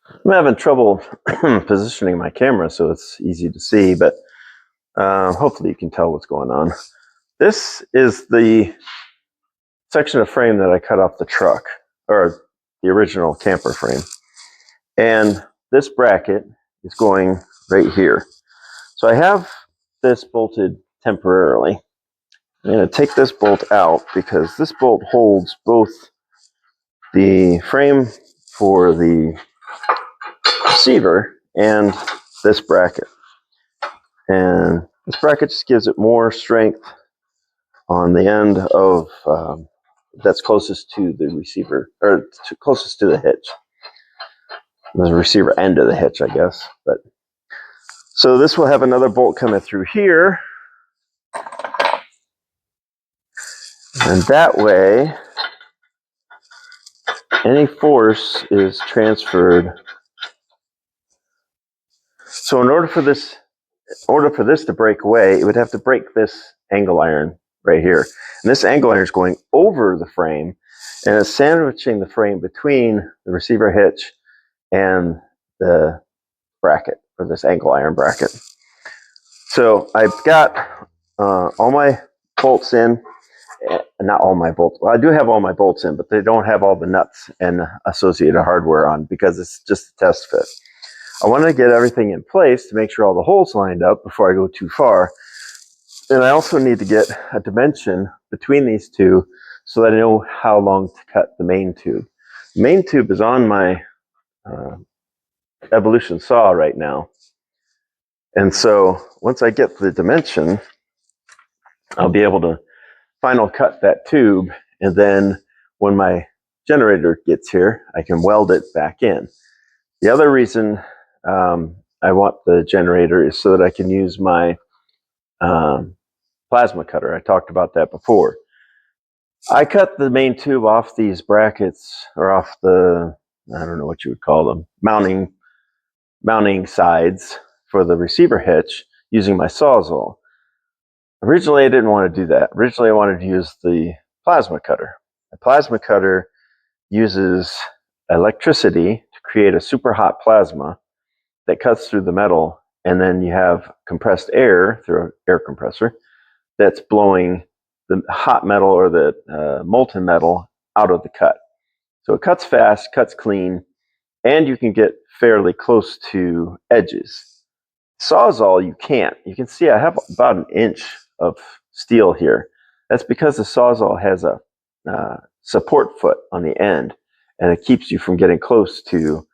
I'm having trouble positioning my camera so it's easy to see, but hopefully you can tell what's going on. This is the section of frame that I cut off the truck, or the original camper frame. And this bracket is going right here. So I have this bolted temporarily. I'm going to take this bolt out because this bolt holds both the frame for the receiver and this bracket. And this bracket just gives it more strength on the end of that's closest to the receiver, or closest to the hitch, the receiver end of the hitch, I guess. But so this will have another bolt coming through here, and that way any force is transferred. So in order for this to break away, it would have to break this angle iron right here. And this angle iron is going over the frame, and it's sandwiching the frame between the receiver hitch and the bracket, or this angle iron bracket. So I've got all my bolts in. Not all my bolts. Well, I do have all my bolts in, but they don't have all the nuts and associated hardware on because it's just a test fit. I want to get everything in place to make sure all the holes lined up before I go too far. And I also need to get a dimension between these two so that I know how long to cut the main tube. The main tube is on my Evolution saw right now. And so once I get the dimension, I'll be able to final cut that tube, and then when my generator gets here, I can weld it back in. The other reason I want the generator is so that I can use my plasma cutter. I talked about that before. I cut the main tube off these brackets, or off the, I don't know what you would call them, mounting sides for the receiver hitch using my Sawzall. Originally, I didn't want to do that. Originally, I wanted to use the plasma cutter. The plasma cutter uses electricity to create a super hot plasma that cuts through the metal, and then you have compressed air through an air compressor that's blowing the hot metal, or the molten metal, out of the cut. So it cuts fast, cuts clean, and you can get fairly close to edges. Sawzall, you can't. You can see I have about an inch of steel here. That's because the Sawzall has a support foot on the end, and it keeps you from getting close to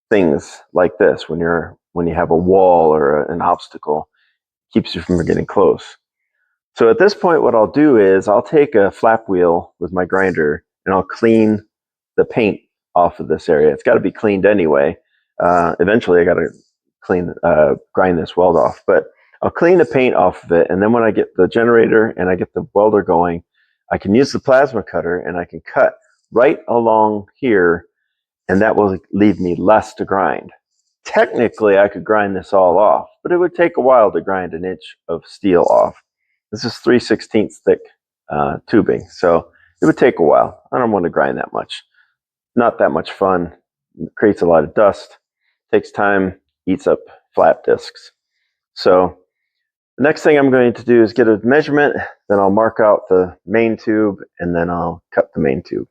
things like this. When you have a wall or an obstacle, it keeps you from getting close. So at this point, what I'll do is I'll take a flap wheel with my grinder and I'll clean the paint off of this area. It's got to be cleaned anyway. Eventually, I got to grind this weld off, but I'll clean the paint off of it, and then when I get the generator and I get the welder going, I can use the plasma cutter and I can cut right along here, and that will leave me less to grind. Technically, I could grind this all off, but it would take a while to grind an inch of steel off. This is 3/16 thick tubing, so it would take a while. I don't want to grind that much. Not that much fun. It creates a lot of dust, takes time, eats up flat discs. So the next thing I'm going to do is get a measurement, then I'll mark out the main tube, and then I'll cut the main tube.